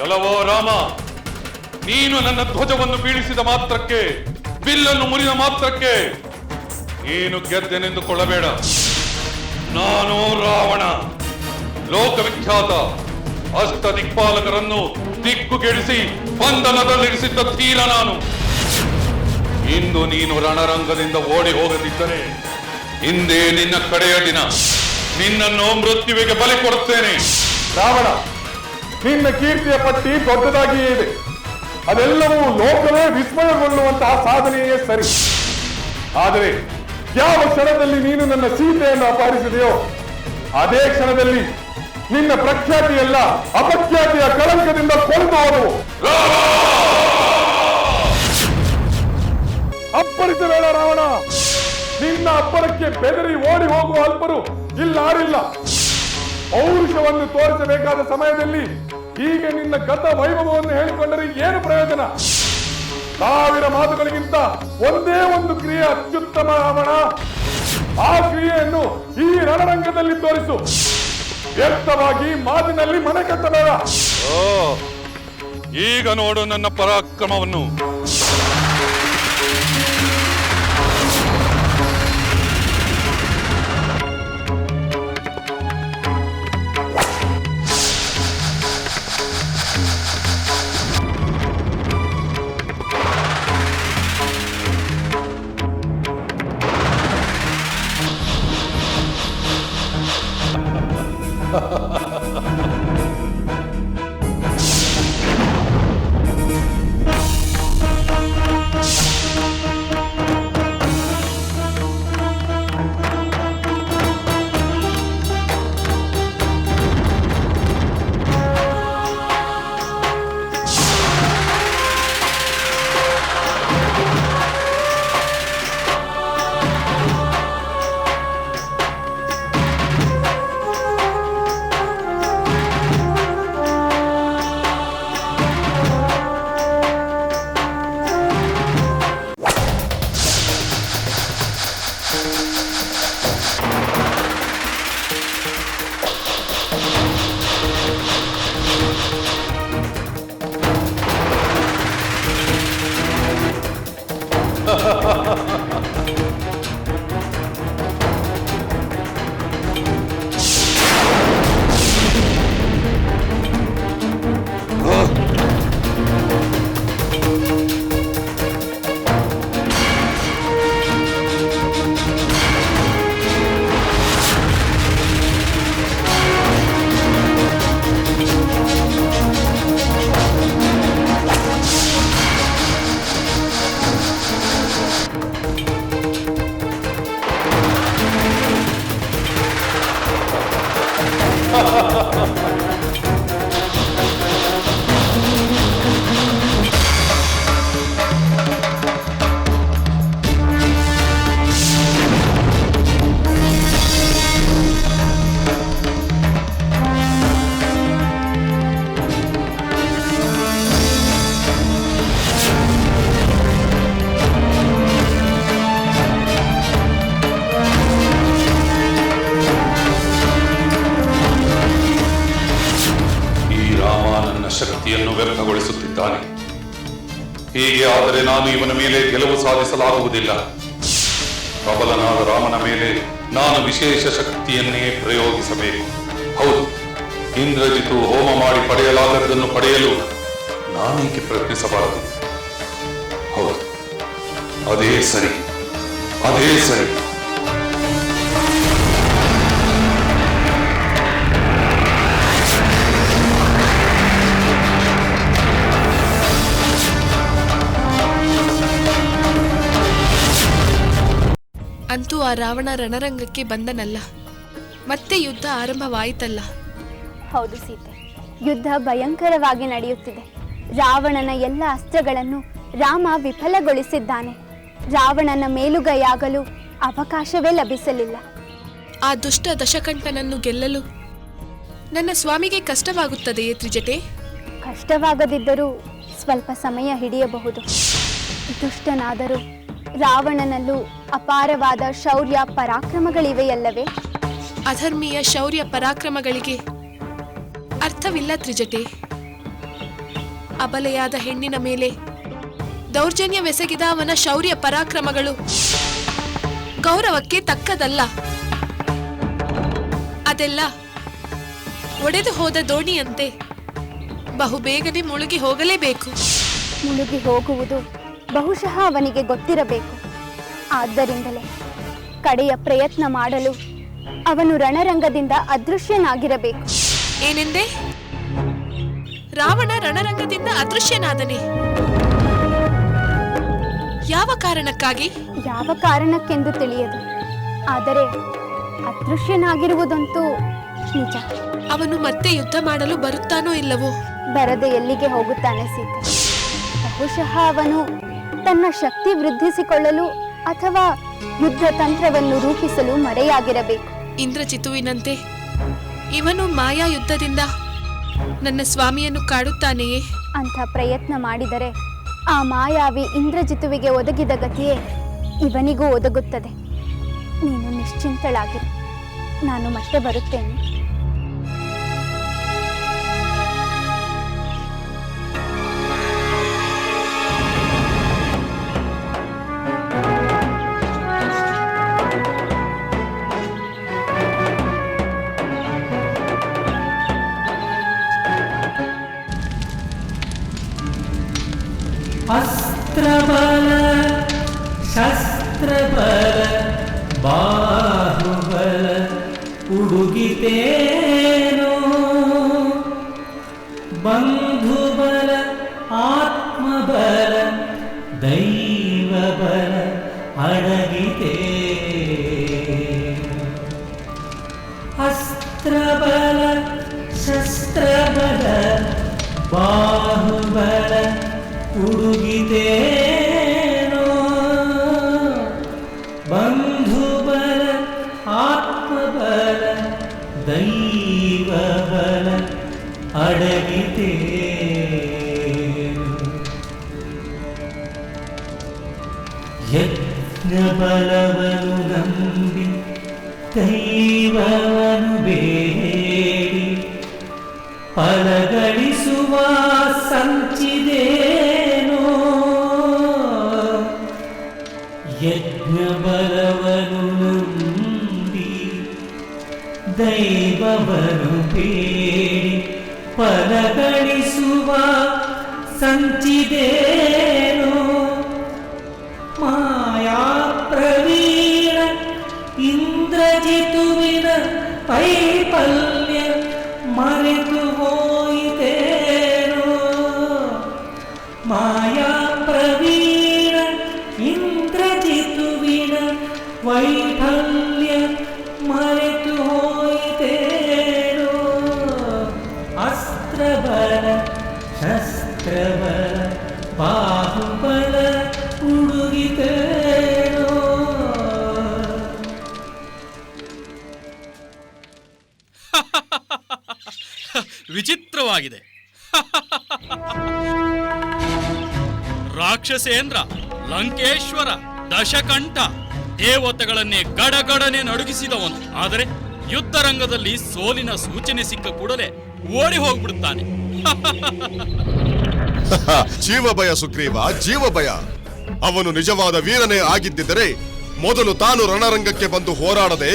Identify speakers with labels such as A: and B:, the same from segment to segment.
A: ಎಲ್ಲವೋ ರಾಮ, ನೀನು ನನ್ನ ಧ್ವಜವನ್ನು ಬೀಳಿಸಿದ ಮಾತ್ರಕ್ಕೆ, ಬಿಲ್ಲನ್ನು ಮುರಿದ ಮಾತ್ರಕ್ಕೆ ನೀನು ಗೆದ್ದೆನೆಂದುಕೊಳ್ಳಬೇಡ. ನಾನು ರಾವಣ, ಲೋಕವಿಖ್ಯಾತ ಅಷ್ಟ ದಿಕ್ಪಾಲಕರನ್ನು ದಿಕ್ಕುಗೆಡಿಸಿ ಬಂಧನದಲ್ಲಿರಿಸಿದ್ದ ಧೀರ ನಾನು. ಇಂದು ನೀನು ರಣರಂಗದಿಂದ ಓಡಿ ಹೋಗದಿದ್ದರೆ ಇಂದೇ ನಿನ್ನ ಕಡೆಯ ದಿನ. ನಿನ್ನನ್ನು ಮೃತ್ಯುವಿಗೆ ಬಲಿ ಕೊಡುತ್ತೇನೆ.
B: ರಾವಣ, ನಿನ್ನ ಕೀರ್ತಿಯ ಪಟ್ಟಿ ದೊಡ್ಡದಾಗಿಯೇ ಇದೆ. ಅದೆಲ್ಲವೂ ಲೋಕವೇ ವಿಸ್ಮಯಗೊಳ್ಳುವಂತಹ ಸಾಧನೆಯೇ ಸರಿ. ಆದರೆ ಯಾವ ಕ್ಷಣದಲ್ಲಿ ನೀನು ನನ್ನ ಸೀತೆಯನ್ನು ಅಪಹರಿಸಿದೆಯೋ ಅದೇ ಕ್ಷಣದಲ್ಲಿ ನಿನ್ನ ಪ್ರಖ್ಯಾತಿಯೆಲ್ಲ ಅಪಖ್ಯಾತಿಯ ಕಳಂಕದಿಂದ ಕೊಂದು ಹೋದವು. ಅಪ್ಪರಿಸಬೇಡ ರಾವಣ. ನಿನ್ನ ಅಪ್ಪರಕ್ಕೆ ಬೆದರಿ ಓಡಿ ಹೋಗುವ ಅಲ್ಪರು ಇಲ್ಲಾರಿಲ್ಲ. ಪೌರುಷವನ್ನು ತೋರಿಸಬೇಕಾದ ಸಮಯದಲ್ಲಿ ಹೀಗೆ ನಿನ್ನ ಗತ ವೈಭವವನ್ನು ಹೇಳಿಕೊಂಡರೆ ಏನು ಪ್ರಯೋಜನ? 1000 ಮಾತುಗಳಿಗಿಂತ ಒಂದೇ ಒಂದು ಕ್ರಿಯೆ ಅತ್ಯುತ್ತಮ ರಾವಣ. ಆ ಕ್ರಿಯೆಯನ್ನು ಈ ರಣರಂಗದಲ್ಲಿ ತೋರಿಸು. ವ್ಯರ್ಥವಾಗಿ ಮಾತಿನಲ್ಲಿ ಮನೆ ಕಟ್ಟಬೇಡ.
A: ಈಗ ನೋಡು ನನ್ನ ಪರಾಕ್ರಮವನ್ನು. ಶಕ್ತಿಯನ್ನು ವ್ಯರ್ಥಗೊಳಿಸುತ್ತಿದ್ದಾನೆ. ಹೀಗೆ ಆದರೆ ನಾನು ಇವನ ಮೇಲೆ ಗೆಲುವು ಸಾಧಿಸಲಾಗುವುದಿಲ್ಲ. ಪ್ರಬಲನಾದ ರಾಮನ ಮೇಲೆ ನಾನು ವಿಶೇಷ ಶಕ್ತಿಯನ್ನೇ ಪ್ರಯೋಗಿಸಬೇಕು. ಹೌದು, ಇಂದ್ರಜಿತು ಹೋಮ ಮಾಡಿ ಪಡೆಯಲಾಗದ್ದನ್ನು ಪಡೆಯಲು ನಾನೇಕೆ ಪ್ರಯತ್ನಿಸಬಾರದು? ಹೌದು, ಅದೇ ಸರಿ, ಅದೇ ಸರಿ.
C: ಅಂತೂ ಆ ರಾವಣ ರಣರಂಗಕ್ಕೆ ಬಂದನಲ್ಲ, ಮತ್ತೆ ಯುದ್ಧ ಆರಂಭವಾಯಿತಲ್ಲ.
D: ಹೌದು ಸೀತೆ, ಯುದ್ಧ ಭಯಂಕರವಾಗಿ ನಡೆಯುತ್ತಿದೆ. ರಾವಣನ ಎಲ್ಲ ಅಸ್ತ್ರಗಳನ್ನು ರಾಮ ವಿಫಲಗೊಳಿಸಿದ್ದಾನೆ. ರಾವಣನ ಮೇಲುಗೈಯಾಗಲು ಅವಕಾಶವೇ ಲಭಿಸಲಿಲ್ಲ.
C: ಆ ದುಷ್ಟ ದಶಕಂಠನನ್ನು ಗೆಲ್ಲಲು ನನ್ನ ಸ್ವಾಮಿಗೆ ಕಷ್ಟವಾಗುತ್ತದೆಯೇ ತ್ರಿಜಟೆ?
D: ಕಷ್ಟವಾಗದಿದ್ದರೂ ಸ್ವಲ್ಪ ಸಮಯ ಹಿಡಿಯಬಹುದು. ದುಷ್ಟನಾದರೂ ರಾವಣನಲ್ಲೂ ಅಪಾರವಾದ ಶೌರ್ಯ ಪರಾಕ್ರಮಗಳಿವೆಯಲ್ಲವೇ?
C: ಅಧರ್ಮೀಯ ಶೌರ್ಯ ಪರಾಕ್ರಮಗಳಿಗೆ ಅರ್ಥವಿಲ್ಲ ತ್ರಿಜಟೆ. ಅಬಲೆಯಾದ ಹೆಣ್ಣಿನ ಮೇಲೆ ದೌರ್ಜನ್ಯವೆಸಗಿದ ಅವನ ಶೌರ್ಯ ಪರಾಕ್ರಮಗಳು ಗೌರವಕ್ಕೆ ತಕ್ಕದಲ್ಲ. ಅದೆಲ್ಲ ಒಡೆದು ಹೋದ ದೋಣಿಯಂತೆ ಬಹುಬೇಗನೆ ಮುಳುಗಿ ಹೋಗಲೇಬೇಕು.
D: ಮುಳುಗಿ ಹೋಗುವುದು ಬಹುಶಃ ಅವನಿಗೆ ಗೊತ್ತಿರಬೇಕು. ಆದ್ದರಿಂದಲೇ ಕಡೆಯ ಪ್ರಯತ್ನ ಮಾಡಲು ಅವನು ರಣರಂಗದಿಂದ ಅದೃಶ್ಯನಾಗಿರಬೇಕು.
C: ಏನೆಂದೆ? ರಾವಣ ರಣರಂಗದಿಂದ ಅದೃಶ್ಯನಾದನೆ? ಯಾವ ಕಾರಣಕ್ಕಾಗಿ?
D: ಯಾವ ಕಾರಣಕ್ಕೆಂದು ತಿಳಿಯದು. ಆದರೆ ಅದೃಶ್ಯನಾಗಿರುವುದಂತೂ ನಿಜ.
C: ಅವನು ಮತ್ತೆ ಯುದ್ಧ ಮಾಡಲು ಬರುತ್ತಾನೋ ಇಲ್ಲವೋ?
D: ಬರದೆ ಎಲ್ಲಿಗೆ ಹೋಗುತ್ತಾನೆ ಸೀತೆ? ಬಹುಶಃ ಅವನು ತನ್ನ ಶಕ್ತಿ ವೃದ್ಧಿಸಿಕೊಳ್ಳಲು ಅಥವಾ ಯುದ್ಧ ತಂತ್ರವನ್ನು ರೂಪಿಸಲು ಮರೆಯಾಗಿರಬೇಕು.
C: ಇಂದ್ರಜಿತುವಿನಂತೆ ಇವನು ಮಾಯಾ ಯುದ್ಧದಿಂದ ನನ್ನ ಸ್ವಾಮಿಯನ್ನು ಕಾಡುತ್ತಾನೆಯೇ?
D: ಅಂಥ ಪ್ರಯತ್ನ ಮಾಡಿದರೆ ಆ ಮಾಯಾವಿ ಇಂದ್ರಜಿತುವಿಗೆ ಒದಗಿದ ಗತಿಯೇ ಇವನಿಗೂ ಒದಗುತ್ತದೆ. ನೀನು ನಿಶ್ಚಿಂತಳಾಗಿರು, ನಾನು ಮತ್ತೆ ಬರುತ್ತೇನೆ.
E: अस्त्रबल शस्त्रबल बाहुबल उडुगितेनो बंधुबल आत्मबल दैवबल अडगिते अस्त्रबल शस्त्रबल बाहुबल उडुगितेनो बंधुबल आत्मबल दैवबल अडगिते यज्ञबलवनु नंबि दैववनु ಬೇಡಿ ಫಲಗಳಿಸುವ ಸಂಚಿದೇನೋ ಯಜ್ಞಬಲವನು ನಂಬಿ ದೈವವನು ಬೇಡಿ ಫಲಗಳಿಸುವ ಸಂಚಿದೇನೋ ಮಾಯಾ ಪ್ರವೀಣ ಇಂದ್ರಜಿತುವಿನ ಪೈಪಲ್ಯ ಮರೆತು ಹೋಯಿತೇನೋ ಮಾಯಾ ಪ್ರವೀಣ ಇಂದ್ರಜಿತುವಿನ ವೈಫಲ್ಯ ಮರೆತು ಹೋಯಿತೇನೋ ಅಸ್ತ್ರಬಲ ಶಸ್ತ್ರಬಲ ಬಾಹುಬಲ ಉಡುಗಿತೇನೋ.
F: ವಿಚಿತ್ರವಾಗಿದೆ. ರಾಕ್ಷಸೇಂದ್ರ, ಲಂಕೇಶ್ವರ, ದಶಕಂಠ ದೇವತೆಗಳನ್ನೇ ಗಡಗಡನೆ ನಡುಗಿಸಿದವನು. ಆದರೆ ಯುದ್ಧರಂಗದಲ್ಲಿ ಸೋಲಿನ ಸೂಚನೆ ಸಿಕ್ಕ ಕೂಡಲೇ ಓಡಿ ಹೋಗ್ಬಿಡುತ್ತಾನೆ.
G: ಜೀವ ಭಯ ಸುಗ್ರೀವ, ಜೀವ ಭಯ. ಅವನು ನಿಜವಾದ ವೀರನೇ ಆಗಿದ್ದರೆ ಮೊದಲು ತಾನು ರಣರಂಗಕ್ಕೆ ಬಂದು ಹೋರಾಡದೆ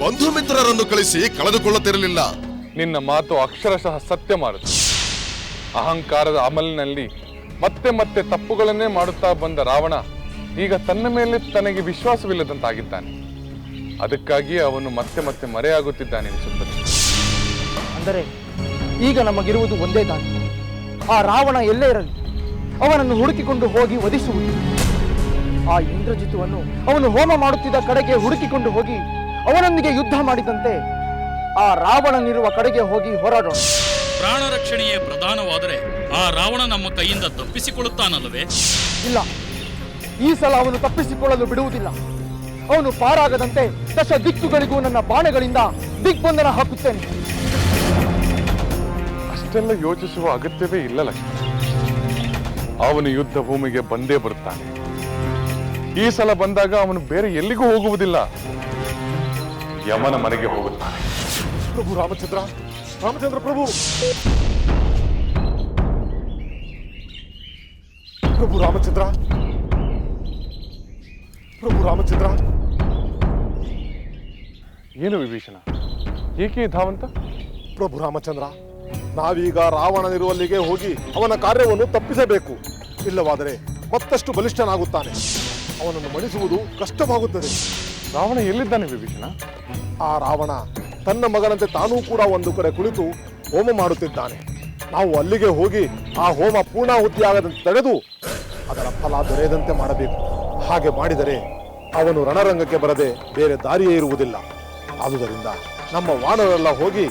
G: ಬಂಧು ಮಿತ್ರರನ್ನು ಕಳಿಸಿ ಕಳೆದುಕೊಳ್ಳುತ್ತಿರಲಿಲ್ಲ.
B: ನಿನ್ನ ಮಾತು ಅಕ್ಷರಶಃ ಸತ್ಯ ಮಾರುತ. ಅಹಂಕಾರದ ಅಮಲಿನಲ್ಲಿ ಮತ್ತೆ ಮತ್ತೆ ತಪ್ಪುಗಳನ್ನೇ ಮಾಡುತ್ತಾ ಬಂದ ರಾವಣ ಈಗ ತನ್ನ ಮೇಲೆ ತನಗೆ ವಿಶ್ವಾಸವಿಲ್ಲದಂತಾಗಿದ್ದಾನೆ. ಅದಕ್ಕಾಗಿ ಅವನು ಮತ್ತೆ ಮತ್ತೆ ಮರೆಯಾಗುತ್ತಿದ್ದಾನೆ ಎನಿಸುತ್ತದೆ.
H: ಅಂದರೆ ಈಗ ನಮಗಿರುವುದು ಒಂದೇ ದಾರಿ. ಆ ರಾವಣ ಎಲ್ಲೇ ಇರಲಿ ಅವನನ್ನು ಹುಡುಕಿಕೊಂಡು ಹೋಗಿ ವಧಿಸುವುದು. ಆ ಇಂದ್ರಜಿತುವನ್ನು ಅವನು ಹೋಮ ಮಾಡುತ್ತಿದ್ದ ಕಡೆಗೆ ಹುಡುಕಿಕೊಂಡು ಹೋಗಿ ಅವನೊಂದಿಗೆ ಯುದ್ಧ ಮಾಡಿದಂತೆ ಆ ರಾವಣನಿರುವ ಕಡೆಗೆ ಹೋಗಿ ಹೋರಾಡೋಣ.
F: ಪ್ರಾಣ ರಕ್ಷಣೆಯೇ ಪ್ರಧಾನವಾದರೆ ಆ ರಾವಣ ನಮ್ಮ ಕೈಯಿಂದ ತಪ್ಪಿಸಿಕೊಳ್ಳುತ್ತಾನಲ್ಲವೇ?
H: ಇಲ್ಲ, ಈ ಸಲ ಅವನು ತಪ್ಪಿಸಿಕೊಳ್ಳಲು ಬಿಡುವುದಿಲ್ಲ. ಅವನು ಪಾರಾಗದಂತೆ ದಶ ದಿಕ್ಕುಗಳಿಗೂ ನನ್ನ ಬಾಣಗಳಿಂದ ದಿಗ್ಬಂಧನ ಹಾಕುತ್ತೇನೆ.
B: ಅಷ್ಟೆಲ್ಲ ಯೋಚಿಸುವ ಅಗತ್ಯವೇ ಇಲ್ಲ ಲಕ್ಷ್ಮಣ. ಅವನು ಯುದ್ಧ ಭೂಮಿಗೆ ಬಂದೇ ಬರುತ್ತಾನೆ. ಈ ಸಲ ಬಂದಾಗ ಅವನು ಬೇರೆ ಎಲ್ಲಿಗೂ ಹೋಗುವುದಿಲ್ಲ, ಯಮನ ಮನೆಗೆ ಹೋಗುತ್ತಾನೆ.
G: ಪ್ರಭು ರಾಮಚಂದ್ರ, ರಾಮಚಂದ್ರ ಪ್ರಭು.
I: ಪ್ರಭು ರಾಮಚಂದ್ರ, ಪ್ರಭು ರಾಮಚಂದ್ರ.
B: ಏನು ವಿಭೀಷಣ, ಏಕೆ ಧಾವಂತ?
I: ಪ್ರಭು ರಾಮಚಂದ್ರ, ನಾವೀಗ ರಾವಣನಿರುವಲ್ಲಿಗೆ ಹೋಗಿ ಅವನ ಕಾರ್ಯವನ್ನು ತಪ್ಪಿಸಬೇಕು. ಇಲ್ಲವಾದರೆ ಮತ್ತಷ್ಟು ಬಲಿಷ್ಠನಾಗುತ್ತಾನೆ. ಅವನನ್ನು ಮಣಿಸುವುದು ಕಷ್ಟವಾಗುತ್ತದೆ.
B: ರಾವಣ ಎಲ್ಲಿದ್ದಾನೆ ವಿಭೀಷಣ?
I: ಆ ರಾವಣ ತನ್ನ ಮಗನಂತೆ ತಾನೂ ಕೂಡ ಒಂದು ಕಡೆ ಕುಳಿತು ಹೋಮ ಮಾಡುತ್ತಿದ್ದಾನೆ. ನಾವು ಅಲ್ಲಿಗೆ ಹೋಗಿ ಆ ಹೋಮ ಪೂರ್ಣಾಹುತಿಯಾಗದಂತೆ ತಡೆದು ಅದರ ಫಲ ದೊರೆಯದಂತೆ ಮಾಡಬೇಕು. ಹಾಗೆ ಮಾಡಿದರೆ ಅವನು ರಣರಂಗಕ್ಕೆ ಬರದೆ ಬೇರೆ ದಾರಿಯೇ ಇರುವುದಿಲ್ಲ. ಆದುದರಿಂದ ನಮ್ಮ ವಾನರೆಲ್ಲ ಹೋಗಿ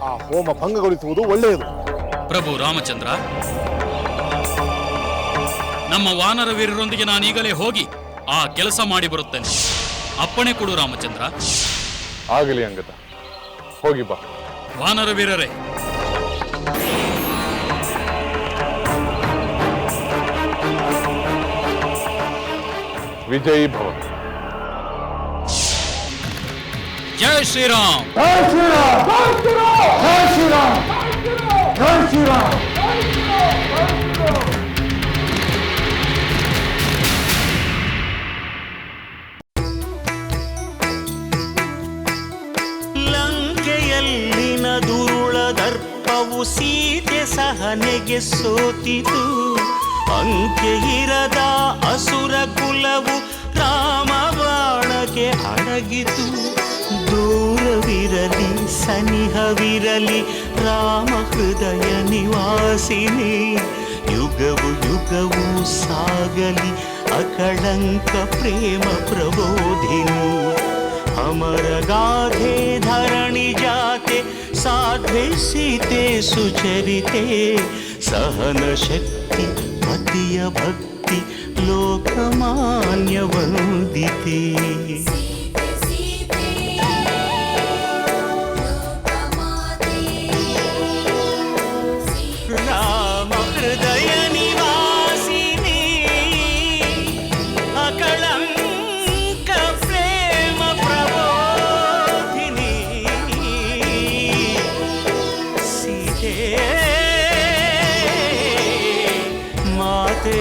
I: ಆ ಹೋಮ ಭಂಗಗೊಳಿಸುವುದು ಒಳ್ಳೆಯದು.
F: ಪ್ರಭು ರಾಮಚಂದ್ರ, ನಮ್ಮ ವಾನರ ವೀರರೊಂದಿಗೆ ನಾನೀಗಲೇ ಹೋಗಿ ಆ ಕೆಲಸ ಮಾಡಿ ಬರುತ್ತೇನೆ. ಅಪ್ಪಣೆ ಕೊಡು ರಾಮಚಂದ್ರ.
B: ಆಗಲಿ ಅಂಗದ, ಹೋಗಿ ಬಾ.
F: ವಾನರ ವೀರರೇ,
B: ವಿಜಯೀ ಭವ.
F: ಜೈ ಶ್ರೀರಾಮ್.
E: ಲಂಕೆಯಲ್ಲಿನ ದುರುಳ ದರ್ಪವು ಸೀತೆ ಸಹನೆಗೆ ಸೋತಿತು. ಅಂಕೆ ಇರದ ಅಸುರ ಕುಲವು ರಾಮ ಬಾಣಕ್ಕೆ ಅಡಗಿತು. ದೂರವಿರಲಿ ಸನಿಹವಿರಲಿ ರಾಮ ಹೃದಯ ನಿವಾಸಿನಿ. ಯುಗವು ಯುಗವು ಸಾಗಲಿ ಅಕಳಂಕ ಪ್ರೇಮ ಪ್ರಬೋಧಿನಿ. ಅಮರ ಗಾಧೆ ಧರಣಿ ಜಾತೆ ಸಾಧ್ವೆ ಸೀತೆ ಸುಚರಿತೆ. ಸಹನ ಶಕ್ತಿ ಪತಿಯ ಭಕ್ತಿ ಲೋಕಮಾನ್ಯ ವಂದಿತೆ. ರಾಮ ಹೃದಯ ನಿವಾಸಿನಿ ಅಕಳಂಕ ಪ್ರೇಮ ಪ್ರಬೋಧಿನಿ. ಸೀತೆ ಮಾತೆ